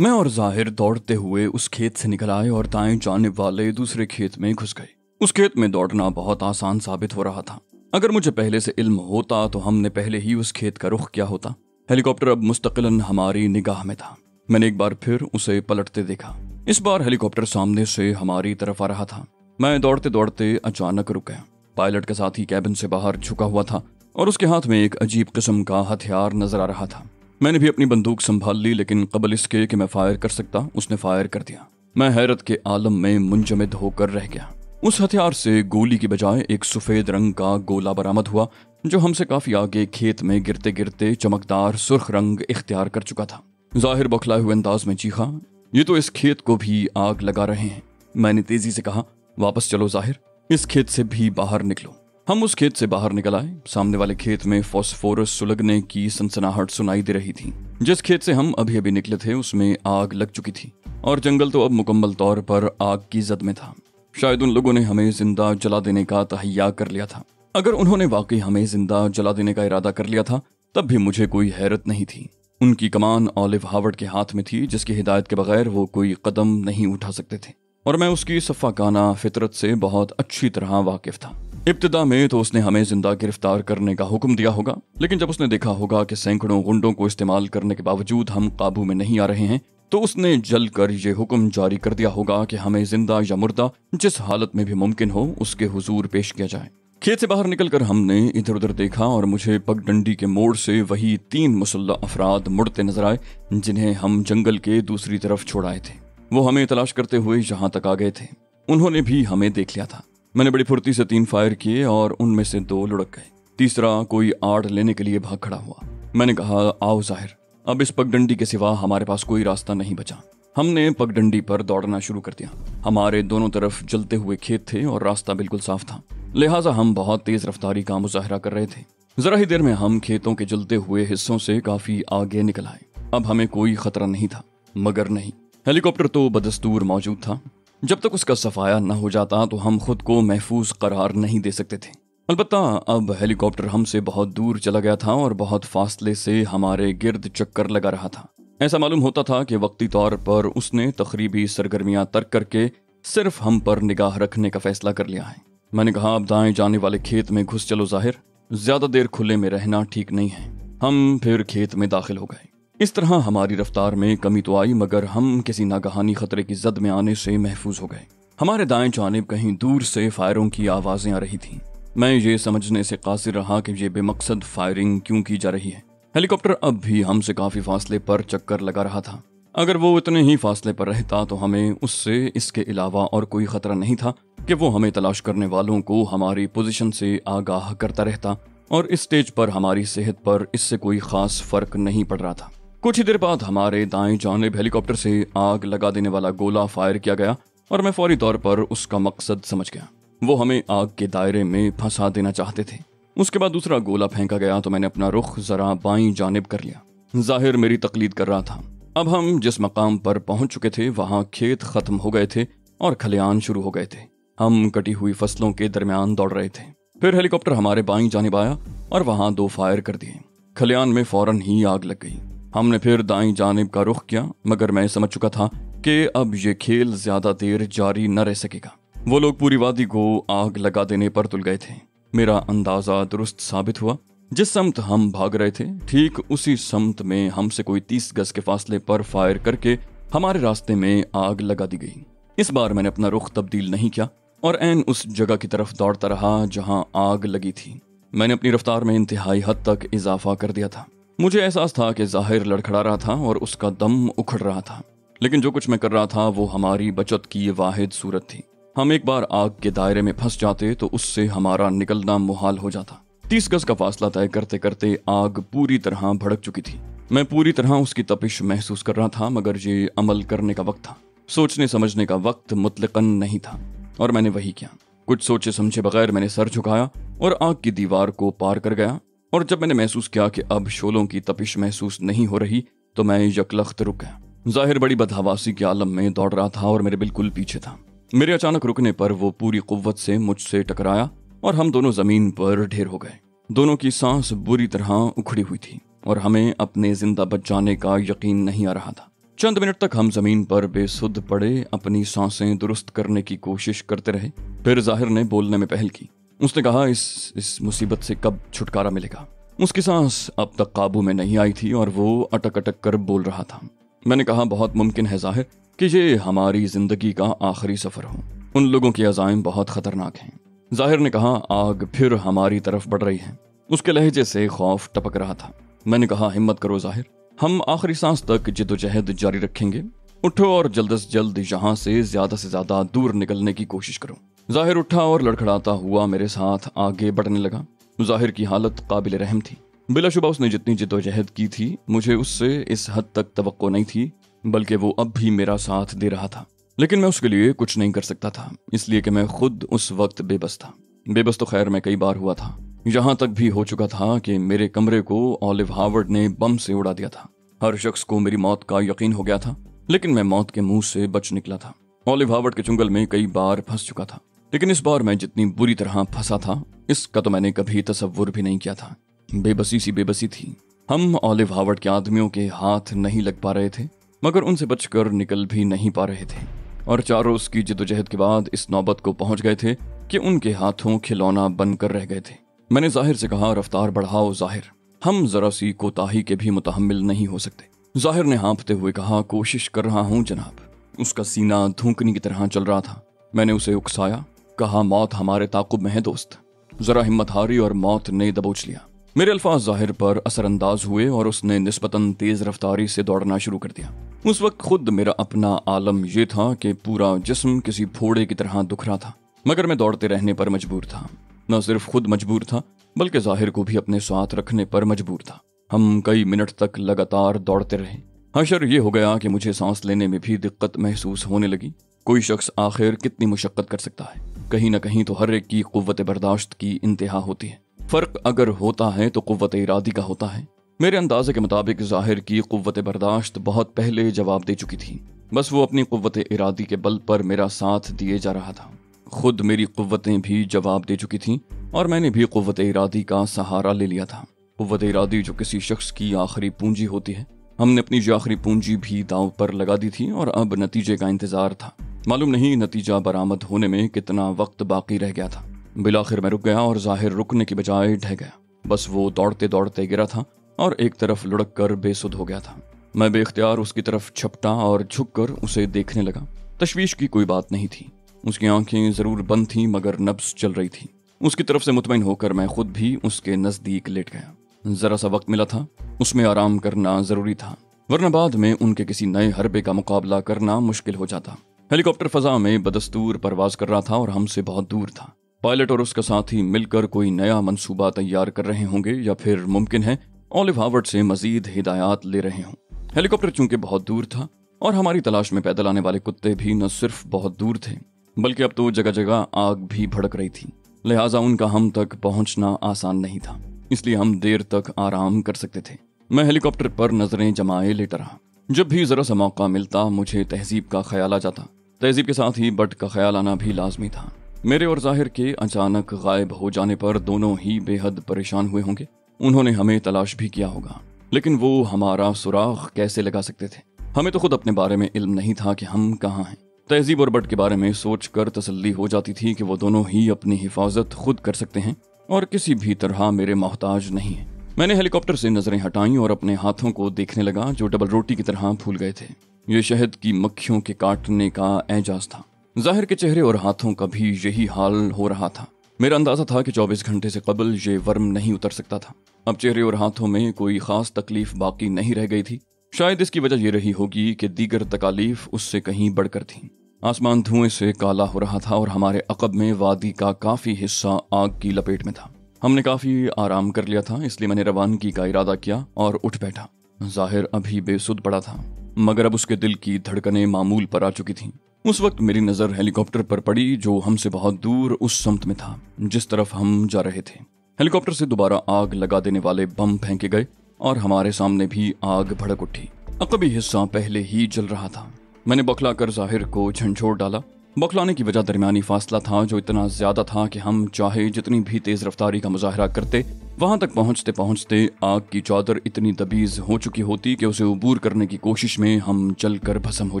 मैं और ज़ाहिर दौड़ते हुए उस खेत से निकल आए और दाएं जानिब वाले दूसरे खेत में घुस गए। उस खेत में दौड़ना बहुत आसान साबित हो रहा था। अगर मुझे पहले से इल्म होता तो हमने पहले ही उस खेत का रुख किया होता। हेलीकॉप्टर अब मुस्तकिलन हमारी निगाह में था। मैंने एक बार फिर उसे पलटते देखा। इस बार हेलीकॉप्टर सामने से हमारी तरफ आ रहा था। मैं दौड़ते दौड़ते अचानक रुक गया। पायलट के साथ ही कैबिन से बाहर झुका हुआ था और उसके हाथ में एक अजीब किस्म का हथियार नजर आ रहा था। मैंने भी अपनी बंदूक संभाल ली, लेकिन कबल इसके कि मैं फायर कर सकता, उसने फायर कर दिया। मैं हैरत के आलम में मुंजमद होकर रह गया। उस हथियार से गोली की बजाय एक सफेद रंग का गोला बरामद हुआ, जो हमसे काफी आगे खेत में गिरते गिरते चमकदार सुर्ख रंग इख्तियार कर चुका था। ज़ाहिर बौखलाए हुए अंदाज में चीखा, ये तो इस खेत को भी आग लगा रहे हैं। मैंने तेजी से कहा, वापस चलो ज़ाहिर, इस खेत से भी बाहर निकलो। हम उस खेत से बाहर निकल आए। सामने वाले खेत में फास्फोरस सुलगने की सनसनाहट सुनाई दे रही थी। जिस खेत से हम अभी अभी निकले थे उसमें आग लग चुकी थी और जंगल तो अब मुकम्मल तौर पर आग की जद में था। शायद उन लोगों ने हमें जिंदा जला देने का तहैया कर लिया था। अगर उन्होंने वाकई हमें जिंदा जला देने का इरादा कर लिया था तब भी मुझे कोई हैरत नहीं थी। उनकी कमान ऑलिव हावर्ड के हाथ में थी, जिसकी हिदायत के बगैर वो कोई कदम नहीं उठा सकते थे, और मैं उसकी सफ़ाकाना फितरत से बहुत अच्छी तरह वाकिफ था। इब्तिदा में तो उसने हमें जिंदा गिरफ्तार करने का हुक्म दिया होगा, लेकिन जब उसने देखा होगा कि सैकड़ों गुंडों को इस्तेमाल करने के बावजूद हम काबू में नहीं आ रहे हैं, तो उसने जल कर ये हुक्म जारी कर दिया होगा कि हमें जिंदा या मुर्दा जिस हालत में भी मुमकिन हो उसके हुजूर पेश किया जाए। खेत से बाहर निकलकर हमने इधर उधर देखा और मुझे पगडंडी के मोड़ से वही 3 मुसल्लह अफराद मुड़ते नजर आए, जिन्हें हम जंगल के दूसरी तरफ छोड़ आए थे। वो हमें तलाश करते हुए यहाँ तक आ गए थे। उन्होंने भी हमें देख लिया था। मैंने बड़ी फुर्ती से 3 फायर किए और उनमें से 2 लुढ़क गए। तीसरा कोई आड़ लेने के लिए भाग खड़ा हुआ। मैंने कहा, आओ ज़ाहिर, अब इस पगडंडी के सिवा हमारे पास कोई रास्ता नहीं बचा। हमने पगडंडी पर दौड़ना शुरू कर दिया। हमारे दोनों तरफ जलते हुए खेत थे और रास्ता बिल्कुल साफ था, लिहाजा हम बहुत तेज रफ्तारी का मुजाहरा कर रहे थे। जरा ही देर में हम खेतों के जलते हुए हिस्सों से काफी आगे निकल आए। अब हमें कोई खतरा नहीं था, मगर नहीं, हेलीकॉप्टर तो बदस्तूर मौजूद था। जब तक उसका सफाया न हो जाता तो हम खुद को महफूज करार नहीं दे सकते थे। अलबत्ता अब हेलीकॉप्टर हमसे बहुत दूर चला गया था और बहुत फासले से हमारे गिर्द चक्कर लगा रहा था। ऐसा मालूम होता था कि वक्ती तौर पर उसने तकरीबी सरगर्मियां तर्क करके सिर्फ हम पर निगाह रखने का फैसला कर लिया है। मैंने कहा, अब दाएं जाने वाले खेत में घुस चलो ज़ाहिर, ज्यादा देर खुले में रहना ठीक नहीं है। हम फिर खेत में दाखिल हो गए। इस तरह हमारी रफ्तार में कमी तो आई, मगर हम किसी नागहानी खतरे की जद में आने से महफूज हो गए। हमारे दाएं जानिब कहीं दूर से फायरों की आवाजें आ रही थीं। मैं ये समझने से कासिर रहा कि ये बेमकसद फायरिंग क्यों की जा रही है। हेलीकॉप्टर अब भी हमसे काफी फासले पर चक्कर लगा रहा था। अगर वो इतने ही फासले पर रहता तो हमें उससे इसके अलावा और कोई खतरा नहीं था कि वो हमें तलाश करने वालों को हमारी पोजीशन से आगाह करता रहता, और इस स्टेज पर हमारी सेहत पर इससे कोई खास फर्क नहीं पड़ रहा था। कुछ ही देर बाद हमारे दाएं जानिब हेलीकॉप्टर से आग लगा देने वाला गोला फायर किया गया और मैं फौरी तौर पर उसका मकसद समझ गया। वो हमें आग के दायरे में फंसा देना चाहते थे। उसके बाद दूसरा गोला फेंका गया तो मैंने अपना रुख जरा बाईं जानिब कर लिया। ज़ाहिर मेरी तकलीद कर रहा था। अब हम जिस मकाम पर पहुंच चुके थे वहां खेत खत्म हो गए थे और खलियान शुरू हो गए थे। हम कटी हुई फसलों के दरमियान दौड़ रहे थे। फिर हेलीकॉप्टर हमारे बाईं जानिब आया और वहां 2 फायर कर दिए। खलियान में फौरन ही आग लग गई। हमने फिर दाईं जानिब का रुख किया, मगर मैं समझ चुका था कि अब ये खेल ज्यादा देर जारी न रह सकेगा। वो लोग पूरी वादी को आग लगा देने पर तुल गए थे। मेरा अंदाजा दुरुस्त साबित हुआ। जिस समत हम भाग रहे थे ठीक उसी समत में हमसे कोई 30 गज के फासले पर फायर करके हमारे रास्ते में आग लगा दी गई। इस बार मैंने अपना रुख तब्दील नहीं किया और ऐन उस जगह की तरफ दौड़ता रहा जहां आग लगी थी। मैंने अपनी रफ्तार में इंतहाई हद तक इजाफा कर दिया था। मुझे एहसास था कि ज़ाहिर लड़खड़ा रहा था और उसका दम उखड़ रहा था, लेकिन जो कुछ मैं कर रहा था वो हमारी बचत की वाहिद सूरत थी। हम एक बार आग के दायरे में फंस जाते तो उससे हमारा निकलना मुहाल हो जाता। 30 गज का फासला तय करते करते आग पूरी तरह भड़क चुकी थी। मैं पूरी तरह उसकी तपिश महसूस कर रहा था, मगर ये अमल करने का वक्त था। सोचने समझने का वक्त मुतलकन नहीं था, और मैंने वही किया। कुछ सोचे समझे बगैर मैंने सर झुकाया और आग की दीवार को पार कर गया। और जब मैंने महसूस किया कि अब शोलों की तपिश महसूस नहीं हो रही तो मैं यकलख्त रुक गया। ज़ाहिर बड़ी बदहवासी के आलम में दौड़ रहा था और मेरे बिल्कुल पीछे था। मेरे अचानक रुकने पर वो पूरी कुव्वत से मुझसे टकराया और हम दोनों जमीन पर ढेर हो गए। दोनों की सांस बुरी तरह उखड़ी हुई थी और हमें अपने जिंदा बच जाने का यकीन नहीं आ रहा था। चंद मिनट तक हम जमीन पर बेसुध पड़े अपनी सांसें दुरुस्त करने की कोशिश करते रहे। फिर जाहिर ने बोलने में पहल की। उसने कहा, इस मुसीबत से कब छुटकारा मिलेगा? उसकी सांस अब तक काबू में नहीं आई थी और वो अटक अटक कर बोल रहा था। मैंने कहा, बहुत मुमकिन है जाहिर कि ये हमारी जिंदगी का आखिरी सफर हो। उन लोगों के अज़ाइम बहुत खतरनाक हैं। जाहिर ने कहा, आग फिर हमारी तरफ बढ़ रही है। उसके लहजे से खौफ टपक रहा था। मैंने कहा, हिम्मत करो जाहिर, हम आखिरी सांस तक जिद्दोजहद जारी रखेंगे। उठो और जल्द से जल्द यहाँ से ज्यादा दूर निकलने की कोशिश करो। जाहिर उठा और लड़खड़ाता हुआ मेरे साथ आगे बढ़ने लगा। जाहिर की हालत काबिल रहम थी। बिलाशुबा उसने जितनी जिद्दोजहद की थी, मुझे उससे इस हद तक तवक्को नहीं थी, बल्कि वो अब भी मेरा साथ दे रहा था। लेकिन मैं उसके लिए कुछ नहीं कर सकता था, इसलिए कि मैं खुद उस वक्त बेबस था। बेबस तो खैर मैं कई बार हुआ था। यहाँ तक भी हो चुका था कि मेरे कमरे को ऑलिव हार्वर्ड ने बम से उड़ा दिया था। हर शख्स को मेरी मौत का यकीन हो गया था, लेकिन मैं मौत के मुंह से बच निकला था। ऑलिव हार्वर्ड के चुंगल में कई बार फंस चुका था, लेकिन इस बार मैं जितनी बुरी तरह फंसा था, इसका तो मैंने कभी तसव्वुर भी नहीं किया था। बेबसी सी बेबसी थी। हम ऑलिव हार्वर्ड के आदमियों के हाथ नहीं लग पा रहे थे, मगर उनसे बचकर निकल भी नहीं पा रहे थे, और 4 रोज की जिद्दोजहद के बाद इस नौबत को पहुंच गए थे कि उनके हाथों खिलौना बनकर रह गए थे। मैंने जाहिर से कहा, रफ्तार बढ़ाओ जाहिर, हम जरा सी कोताही के भी मुतहम्मिल नहीं हो सकते। जाहिर ने हाँफते हुए कहा, कोशिश कर रहा हूँ जनाब। उसका सीना धूकनी की तरह चल रहा था। मैंने उसे उकसाया, कहा, मौत हमारे ताकुब में है दोस्त। जरा हिम्मत हारी और मौत ने दबोच लिया। मेरे अल्फाज जाहिर पर असरअंदाज हुए और उसने निस्बतन तेज रफ्तारी से दौड़ना शुरू कर दिया। उस वक्त खुद मेरा अपना आलम ये था कि पूरा जिस्म किसी फोड़े की तरह दुख रहा था, मगर मैं दौड़ते रहने पर मजबूर था। न सिर्फ खुद मजबूर था, बल्कि जाहिर को भी अपने साथ रखने पर मजबूर था। हम कई मिनट तक लगातार दौड़ते रहे। हशर ये हो गया कि मुझे सांस लेने में भी दिक्कत महसूस होने लगी। कोई शख्स आखिर कितनी मुशक्कत कर सकता है? कहीं न कहीं तो हर एक की कुव्वत बर्दाश्त की इंतहा होती है। फर्क अगर होता है तो कुव्वत इरादी का होता है। मेरे अंदाजे के मुताबिक जाहिर की कुव्वत बर्दाश्त बहुत पहले जवाब दे चुकी थी। बस वो अपनी कुव्वत इरादी के बल पर मेरा साथ दिए जा रहा था। खुद मेरी कुव्वतें भी जवाब दे चुकी थीं और मैंने भी कुव्वत इरादी का सहारा ले लिया था। कुव्वत इरादी जो किसी शख्स की आखिरी पूंजी होती है। हमने अपनी जो आखिरी पूंजी भी दांव पर लगा दी थी और अब नतीजे का इंतजार था। मालूम नहीं नतीजा बरामद होने में कितना वक्त बाकी रह गया था। बिलाखिर मैं रुक गया और जाहिर रुकने की बजाय ढह गया। बस वो दौड़ते दौड़ते गिरा था और एक तरफ लुढ़क कर बेसुध हो गया था। मैं बेख्तियार उसकी तरफ झपटा और झुककर उसे देखने लगा। तशवीश की कोई बात नहीं थी। उसकी आंखें जरूर बंद थीं, मगर नब्ज चल रही थी। उसकी तरफ से मुतमईन होकर मैं खुद भी उसके नजदीक लेट गया। जरा सा वक्त मिला था, उसमें आराम करना जरूरी था, वरना बाद में उनके किसी नए हरबे का मुकाबला करना मुश्किल हो जाता। हेलीकॉप्टर फजा में बदस्तूर परवाज कर रहा था और हमसे बहुत दूर था। पायलट और उसका साथी मिलकर कोई नया मंसूबा तैयार कर रहे होंगे, या फिर मुमकिन है ऑलिव हार्वर्ड से मजीद हिदायत ले रहे हों। हेलीकॉप्टर चूंकि बहुत दूर था और हमारी तलाश में पैदल आने वाले कुत्ते भी न सिर्फ बहुत दूर थे, बल्कि अब तो जगह जगह आग भी भड़क रही थी। लिहाजा उनका हम तक पहुंचना आसान नहीं था, इसलिए हम देर तक आराम कर सकते थे। मैं हेलीकॉप्टर पर नजरें जमाए लेटा रहा। जब भी जरा सा मौका मिलता मुझे तहजीब का ख्याल आ जाता। तहजीब के साथ ही बट का ख्याल आना भी लाजमी था। मेरे और जाहिर के अचानक गायब हो जाने पर दोनों ही बेहद परेशान हुए होंगे। उन्होंने हमें तलाश भी किया होगा, लेकिन वो हमारा सुराग कैसे लगा सकते थे? हमें तो खुद अपने बारे में इल्म नहीं था कि हम कहाँ हैं। तहजीब और बट के बारे में सोचकर तसल्ली हो जाती थी कि वो दोनों ही अपनी हिफाजत खुद कर सकते हैं और किसी भी तरह मेरे मोहताज नहीं है। मैंने हेलीकॉप्टर से नजरें हटाई और अपने हाथों को देखने लगा, जो डबल रोटी की तरह फूल गए थे। ये शहद की मक्खियों के काटने का एजाज था। जाहिर के चेहरे और हाथों का भी यही हाल हो रहा था। मेरा अंदाजा था कि 24 घंटे से कबल ये वर्म नहीं उतर सकता था। अब चेहरे और हाथों में कोई खास तकलीफ बाकी नहीं रह गई थी। शायद इसकी वजह यह रही होगी कि दीगर तकालीफ उससे कहीं बढ़कर थीं। आसमान धुएं से काला हो रहा था और हमारे अकब में वादी का काफी हिस्सा आग की लपेट में था। हमने काफी आराम कर लिया था, इसलिए मैंने रवानगी का इरादा किया और उठ बैठा। जाहिर अभी बेसुध पड़ा था, मगर अब उसके दिल की धड़कनें मामूल पर आ चुकी थीं। उस वक्त मेरी नजर हेलीकॉप्टर पर पड़ी, जो हमसे बहुत दूर उस समत में था जिस तरफ हम जा रहे थे। हेलीकॉप्टर से दोबारा आग लगा देने वाले बम फेंके गए और हमारे सामने भी आग भड़क उठी। अकबी हिस्सा पहले ही जल रहा था। मैंने बौखलाकर जाहिर को झंझोर डाला बौखलाने की वजह दरमियानी फासला था जो इतना ज्यादा था कि हम चाहे जितनी भी तेज रफ्तारी का मुजाहरा करते, वहां तक पहुंचते पहुंचते आग की चादर इतनी तबीज हो चुकी होती कि उसे उबूर करने की कोशिश में हम जलकर भस्म हो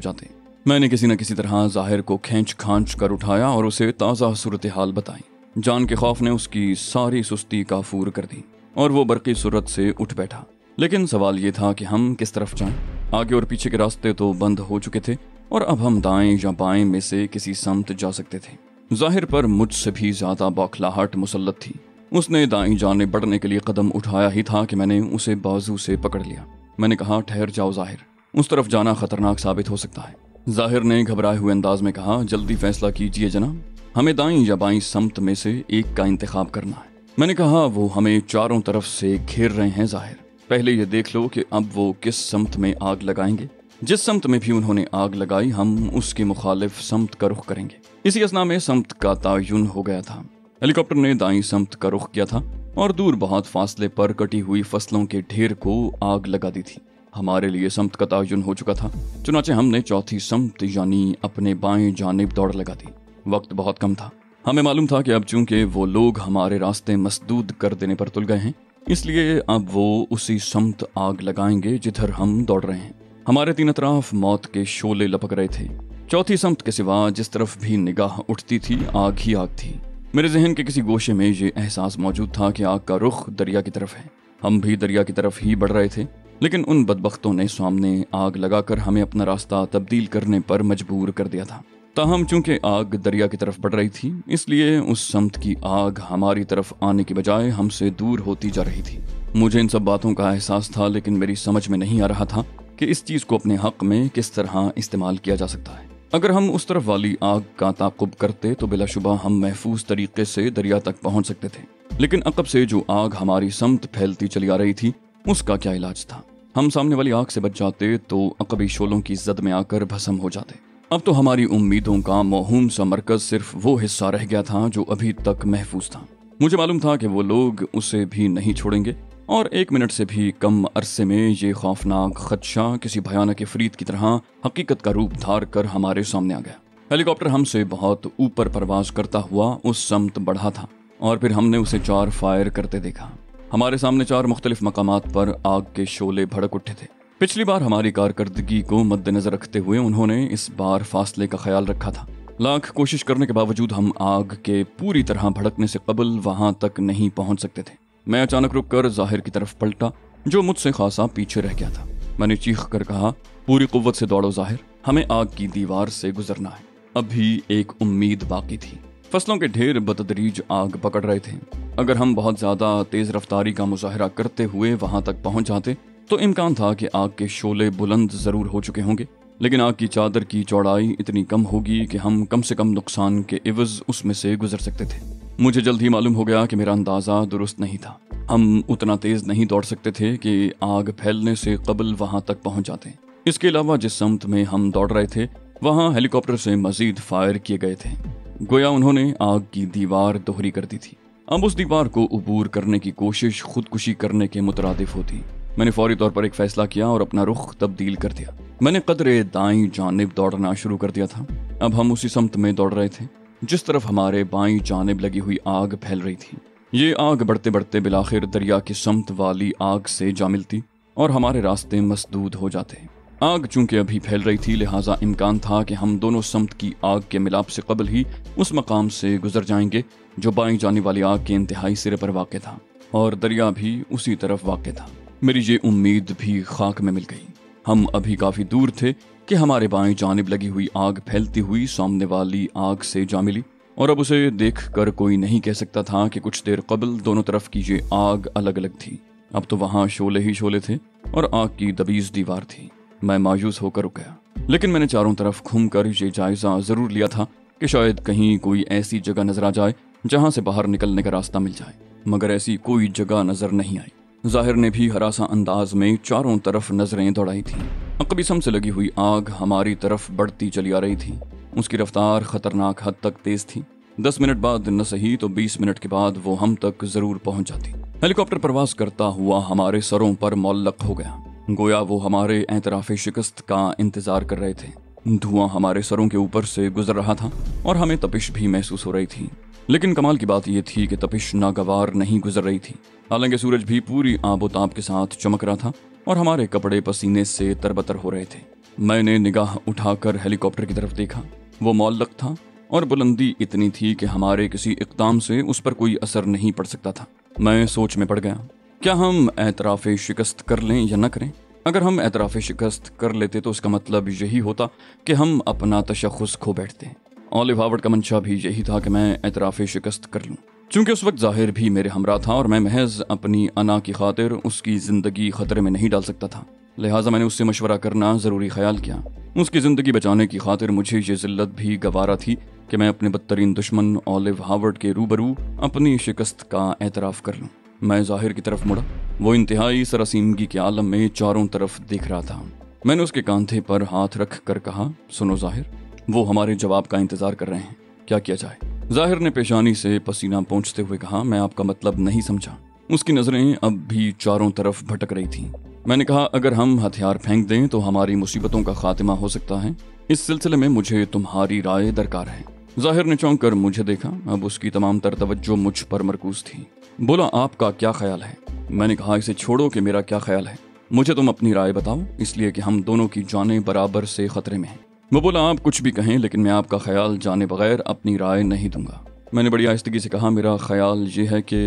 जाते। मैंने किसी न किसी तरह ज़ाहिर को खींच खांच कर उठाया और उसे ताज़ा सूरत हाल बताई। जान के खौफ ने उसकी सारी सुस्ती काफूर कर दी और वो बरकी सूरत से उठ बैठा। लेकिन सवाल ये था कि हम किस तरफ जाएं। आगे और पीछे के रास्ते तो बंद हो चुके थे और अब हम दाएं या बाएं में से किसी समत जा सकते थे। ज़ाहिर पर मुझसे भी ज्यादा बौखलाहट मुसल्लत थी। उसने दाएं जाने बढ़ने के लिए कदम उठाया ही था कि मैंने उसे बाजू से पकड़ लिया। मैंने कहा, ठहर जाओ ज़ाहिर, उस तरफ जाना खतरनाक साबित हो सकता है। ज़ाहिर ने घबराए हुए अंदाज में कहा, जल्दी फैसला कीजिए जनाब, हमें दाएं या बाएं समत में से एक का इंतखाब करना है। मैंने कहा, वो हमें चारों तरफ से घेर रहे हैं ज़ाहिर, पहले ये देख लो कि अब वो किस समत में आग लगाएंगे। जिस समत में भी उन्होंने आग लगाई हम उसके मुखालिफ समत का रुख करेंगे। इसी असना में समत का तयन हो गया था। हेलीकॉप्टर ने दाईं समत का रुख किया था और दूर बहुत फासले पर कटी हुई फसलों के ढेर को आग लगा दी थी। हमारे लिए समत का तयन हो चुका था, चुनाचे हमने चौथी समत यानी अपने बाएं जानिब दौड़ लगा दी। वक्त बहुत कम था। हमें मालूम था कि अब चूंकि वो लोग हमारे रास्ते मसदूद कर देने पर तुल गए हैं, इसलिए अब वो उसी समत आग लगाएंगे जिधर हम दौड़ रहे हैं। हमारे तीन अतराफ मौत के शोले लपक रहे थे। चौथी समत के सिवा जिस तरफ भी निगाह उठती थी आग ही आग थी। मेरे जहन के किसी गोशे में ये एहसास मौजूद था कि आग का रुख दरिया की तरफ है। हम भी दरिया की तरफ ही बढ़ रहे थे, लेकिन उन बदबख्तों ने सामने आग लगाकर हमें अपना रास्ता तब्दील करने पर मजबूर कर दिया था। ताहम चूंकि आग दरिया की तरफ बढ़ रही थी, इसलिए उस समत की आग हमारी तरफ आने की बजाय हमसे दूर होती जा रही थी। मुझे इन सब बातों का एहसास था, लेकिन मेरी समझ में नहीं आ रहा था कि इस चीज को अपने हक में किस तरह इस्तेमाल किया जा सकता है। अगर हम उस तरफ वाली आग का ताक़ुब करते तो बिलाशुबा हम महफूज तरीके से दरिया तक पहुंच सकते थे, लेकिन अकब से जो आग हमारी समत फैलती चली आ रही थी उसका क्या इलाज था। हम सामने वाली आग से बच जाते तो अकबी शोलों की जद में आकर भस्म हो जाते। अब तो हमारी उम्मीदों का मौहूम सा मरकज सिर्फ वो हिस्सा रह गया था जो अभी तक महफूज था। मुझे मालूम था कि वो लोग उसे भी नहीं छोड़ेंगे और 1 मिनट से भी कम अरसे में ये खौफनाक खदशा किसी भयानक इफरीत की तरह हकीकत का रूप धार कर हमारे सामने आ गया। हेलीकॉप्टर हमसे बहुत ऊपर परवाज करता हुआ उस समत बढ़ा था और फिर हमने उसे 4 फायर करते देखा। हमारे सामने 4 मुख्तलिफ मकामात पर आग के शोले भड़क उठे थे। पिछली बार हमारी कारकर्दगी को मद्देनजर रखते हुए उन्होंने इस बार फासले का ख्याल रखा था। लाख कोशिश करने के बावजूद हम आग के पूरी तरह भड़कने से कबल वहां तक नहीं पहुंच सकते थे। मैं अचानक रुककर ज़ाहिर की तरफ पलटा जो मुझसे खासा पीछे रह गया था। मैंने चीख कर कहा, पूरी कुव्वत से दौड़ो ज़ाहिर, हमें आग की दीवार से गुजरना है। अभी एक उम्मीद बाकी थी। फसलों के ढेर बतदरीज आग पकड़ रहे थे। अगर हम बहुत ज्यादा तेज रफ्तारी का मुजाहरा करते हुए वहां तक पहुंच जाते तो इम्कान था कि आग के शोले बुलंद जरूर हो चुके होंगे, लेकिन आग की चादर की चौड़ाई इतनी कम होगी कि हम कम से कम नुकसान के इवज उसमें से गुजर सकते थे। मुझे जल्द ही मालूम हो गया कि मेरा अंदाजा दुरुस्त नहीं था। हम उतना तेज नहीं दौड़ सकते थे कि आग फैलने से कबल वहां तक पहुंच जाते। इसके अलावा जिस समत में हम दौड़ रहे थे वहां हेलीकॉप्टर से मजीद फायर किए गए थे। गोया उन्होंने आग की दीवार दोहरी कर दी थी। अब उस दीवार को उबूर करने की कोशिश खुदकुशी करने के मुतरादिफ होती। मैंने फौरी तौर पर एक फैसला किया और अपना रुख तब्दील कर दिया। मैंने कदरे दाईं जानिब दौड़ना शुरू कर दिया था। अब हम उसी समत में दौड़ रहे थे जिस तरफ हमारे बाईं जानिब लगी हुई आग फैल रही थी। ये आग बढ़ते बढ़ते बिलाखिर दरिया की समत वाली आग से जा मिलती और हमारे रास्ते मसदूद हो जाते। आग चूंकि अभी फैल रही थी, लिहाजा इम्कान था कि हम दोनों समत की आग के मिलाप से कबल ही उस मकाम से गुजर जाएंगे जो बाईं जाने वाली आग के इंतहाई सिरे पर वाक़ था और दरिया भी उसी तरफ वाक़ था। मेरी ये उम्मीद भी खाक में मिल गई। हम अभी काफी दूर थे कि हमारे बाएं जानिब लगी हुई आग फैलती हुई सामने वाली आग से जा मिली और अब उसे देख कर कोई नहीं कह सकता था कि कुछ देर कबल दोनों तरफ की ये आग अलग अलग थी। अब तो वहां शोले ही शोले थे और आग की दबीज दीवार थी। मैं मायूस होकर रुक गया, लेकिन मैंने चारों तरफ घूमकर ये जायजा जरूर लिया था कि शायद कहीं कोई ऐसी जगह नजर आ जाए जहां से बाहर निकलने का रास्ता मिल जाए, मगर ऐसी कोई जगह नजर नहीं आई। ज़ाहिर ने भी हरासा अंदाज में चारों तरफ नजरें दौड़ाई थी। अकबी सम से लगी हुई आग हमारी तरफ बढ़ती चली आ रही थी। उसकी रफ्तार खतरनाक हद तक तेज थी। 10 मिनट बाद न सही तो 20 मिनट के बाद वो हम तक जरूर पहुंच जाती। हेलीकॉप्टर प्रवास करता हुआ हमारे सरों पर मौल्लक हो गया, गोया वो हमारे एतराफ़े शिकस्त का इंतजार कर रहे थे। धुआं हमारे सरों के ऊपर से गुजर रहा था और हमें तपिश भी महसूस हो रही थी। लेकिन कमाल की बात यह थी कि तपिश नागवार नहीं गुजर रही थी। हालांकि सूरज भी पूरी आबोताब के साथ चमक रहा था और हमारे कपड़े पसीने से तरबतर हो रहे थे। मैंने निगाह उठाकर हेलीकॉप्टर की तरफ देखा। वो मौल्लक था और बुलंदी इतनी थी कि हमारे किसी इक़दाम से उस पर कोई असर नहीं पड़ सकता था। मैं सोच में पड़ गया, क्या हम एतराफ़ शिकस्त कर लें या न करें? अगर हम एतराफ़ शिकस्त कर लेते तो उसका मतलब यही होता कि हम अपना तशख़्ख़ुस खो बैठते। ऑलिव हावर्ड का मंशा भी यही था कि मैं एतराफ़ शिकस्त कर लूँ। चूँकि उस वक्त ज़ाहिर भी मेरे हमरा था और मैं महज अपनी अना की खातिर उसकी ज़िंदगी ख़तरे में नहीं डाल सकता था, लिहाजा मैंने उससे मशवरा करना ज़रूरी ख्याल किया। उसकी ज़िंदगी बचाने की खातिर मुझे ये ज़िल्लत भी गवारा थी कि मैं अपने बदतरीन दुश्मन ऑलिव हावर्ड के रूबरू अपनी शिकस्त का एतराफ़ कर लूँ। मैं ज़ाहिर की तरफ मुड़ा। वो इंतहाई सरासीमगी के आलम में चारों तरफ देख रहा था। मैंने उसके कांधे पर हाथ रख कर कहा, सुनो ज़ाहिर, वो हमारे जवाब का इंतज़ार कर रहे हैं, क्या किया जाए? ज़ाहिर ने पेशानी से पसीना पोंछते हुए कहा, मैं आपका मतलब नहीं समझा। उसकी नज़रें अब भी चारों तरफ भटक रही थीं। मैंने कहा, अगर हम हथियार फेंक दें तो हमारी मुसीबतों का खात्मा हो सकता है। इस सिलसिले में मुझे तुम्हारी राय दरकार है। ज़ाहिर ने चौंक कर मुझे देखा। अब उसकी तमाम तर तवज्जो मुझ पर मरकूज थी। बोला, आपका क्या ख्याल है? मैंने कहा, इसे छोड़ो कि मेरा क्या ख्याल है, मुझे तुम अपनी राय बताओ, इसलिए कि हम दोनों की जानें बराबर से खतरे में हैं। वो बोला, आप कुछ भी कहें लेकिन मैं आपका ख्याल जाने बगैर अपनी राय नहीं दूंगा। मैंने बड़ी आहिस्तगी से कहा, मेरा ख्याल ये है कि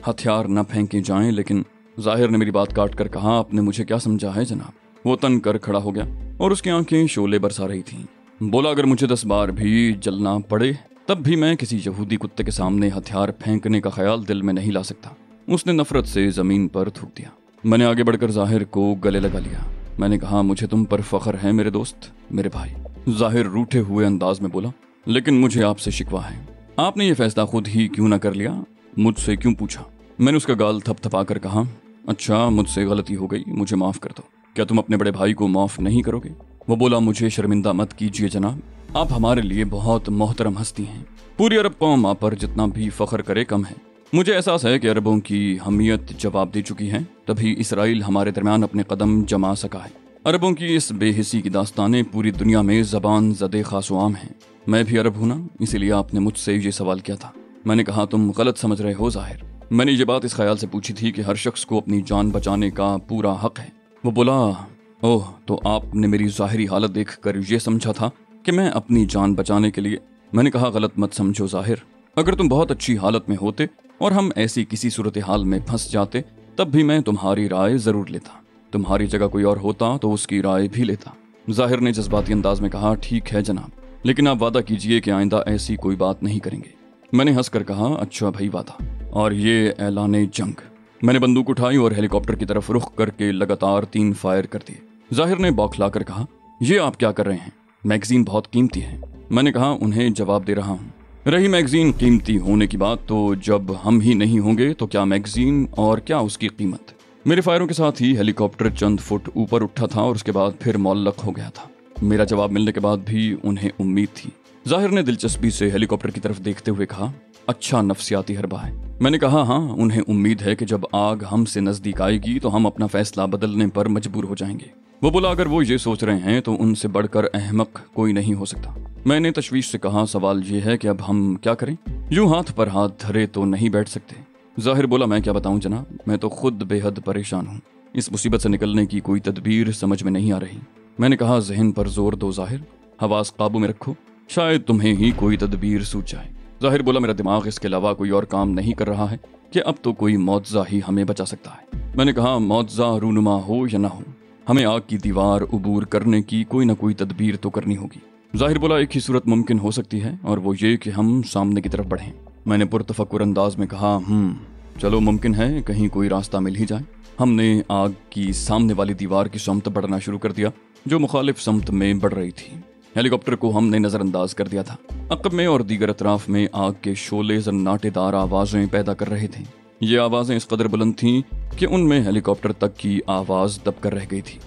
हथियार न फेंके जाएं। लेकिन ज़ाहिर ने मेरी बात काट कर कहा, आपने मुझे क्या समझा है जनाब? वो तन कर खड़ा हो गया और उसकी आंखें शोले बरसा रही थीं। बोला, अगर मुझे 10 बार भी जलना पड़े तब भी मैं किसी यहूदी कुत्ते के सामने हथियार फेंकने का ख्याल दिल में नहीं ला सकता। उसने नफरत से ज़मीन पर थूक दिया। मैंने आगे बढ़कर ज़ाहिर को गले लगा लिया। मैंने कहा, मुझे तुम पर फख्र है मेरे दोस्त, मेरे भाई। ज़ाहिर रूठे हुए अंदाज में बोला, लेकिन मुझे आपसे शिकवा है। आपने ये फैसला खुद ही क्यों ना कर लिया? मुझसे क्यों पूछा? मैंने उसका गाल थपथपा कर कहा, अच्छा, मुझसे गलती हो गई, मुझे माफ़ कर दो। क्या तुम अपने बड़े भाई को माफ़ नहीं करोगे? वो बोला, मुझे शर्मिंदा मत कीजिए जनाब, आप हमारे लिए बहुत मोहतरम हस्ती हैं। पूरी अरब कौम आप पर जितना भी फख्र करे कम है। मुझे एहसास है कि अरबों की हमीयत जवाब दे चुकी है, तभी इसराइल हमारे दरमियान अपने कदम जमा सका है। अरबों की इस बेहिसी की दास्तानें पूरी दुनिया में ज़बान ज़दे खासो आम हैं। मैं भी अरब हूँ ना, इसीलिए आपने मुझसे ये सवाल किया था। मैंने कहा, तुम गलत समझ रहे हो ज़ाहिर। मैंने ये बात इस ख्याल से पूछी थी कि हर शख्स को अपनी जान बचाने का पूरा हक है। वो बोला, ओह, तो आपने मेरी ज़ाहिरी हालत देख कर ये समझा था कि मैं अपनी जान बचाने के लिए? मैंने कहा, गलत मत समझो ज़ाहिर, अगर तुम बहुत अच्छी हालत में होते और हम ऐसी किसी सूरत हाल में फंस जाते तब भी मैं तुम्हारी राय ज़रूर लेता। तुम्हारी जगह कोई और होता तो उसकी राय भी लेता। ज़ाहिर ने जज्बाती अंदाज में कहा, ठीक है जनाब, लेकिन आप वादा कीजिए कि आइंदा ऐसी कोई बात नहीं करेंगे। मैंने हंस कर कहा, अच्छा भाई वादा। और ये ऐलान जंग। मैंने बंदूक उठाई और हेलीकॉप्टर की तरफ रुख करके लगातार 3 फायर कर दिए। ज़ाहिर ने बौखला कर कहा, ये आप क्या कर रहे हैं? मैगजीन बहुत कीमती है। मैंने कहा, उन्हें जवाब दे रहा हूँ। रही मैगजीन कीमती होने की बात, तो जब हम ही नहीं होंगे तो क्या मैगजीन और क्या उसकी कीमत। मेरे फायरों के साथ ही हेलीकॉप्टर चंद फुट ऊपर उठा था और उसके बाद फिर मौल्लक हो गया था। मेरा जवाब मिलने के बाद भी उन्हें उम्मीद थी। ज़ाहिर ने दिलचस्पी से हेलीकॉप्टर की तरफ देखते हुए कहा, अच्छा नफ्सियाती हरबा है। मैंने कहा, हाँ, उन्हें उम्मीद है कि जब आग हमसे नजदीक आएगी तो हम अपना फैसला बदलने पर मजबूर हो जाएंगे। वो बोला, अगर वो ये सोच रहे हैं तो उनसे बढ़कर अहमक कोई नहीं हो सकता। मैंने तशवीश से कहा, सवाल ये है कि अब हम क्या करें? यूं हाथ पर हाथ धरे तो नहीं बैठ सकते। ज़ाहिर बोला, मैं क्या बताऊं जनाब, मैं तो खुद बेहद परेशान हूँ। इस मुसीबत से निकलने की कोई तदबीर समझ में नहीं आ रही। मैंने कहा, जहन पर जोर दो ज़ाहिर, हवास काबू में रखो, शायद तुम्हें ही कोई तदबीर सूझ जाए। ज़ाहिर बोला, मेरा दिमाग इसके अलावा कोई और काम नहीं कर रहा है कि अब तो कोई मौतज़ा ही हमें बचा सकता है। मैंने कहा, मौतज़ा रूनुमा हो या ना हो, हमें आग की दीवार उबूर करने की कोई ना कोई तदबीर तो करनी होगी। ज़ाहिर बोला, एक ही सूरत मुमकिन हो सकती है और वो ये कि हम सामने की तरफ बढ़ें। मैंने पुरतफक्कुर अंदाज में कहा, चलो मुमकिन है, कहीं कोई रास्ता मिल ही जाए। हमने आग की सामने वाली दीवार की समत बढ़ना शुरू कर दिया जो मुखालिफ समत में बढ़ रही थी। हेलीकॉप्टर को हमने नज़रअंदाज कर दिया था। अक़ब में और दीगर अतराफ में आग के शोले जन्नाटेदार आवाज़ें पैदा कर रहे थे। ये आवाज़ें इस कदर बुलंद थीं कि उनमें हेलीकॉप्टर तक की आवाज़ दब कर रह गई थी।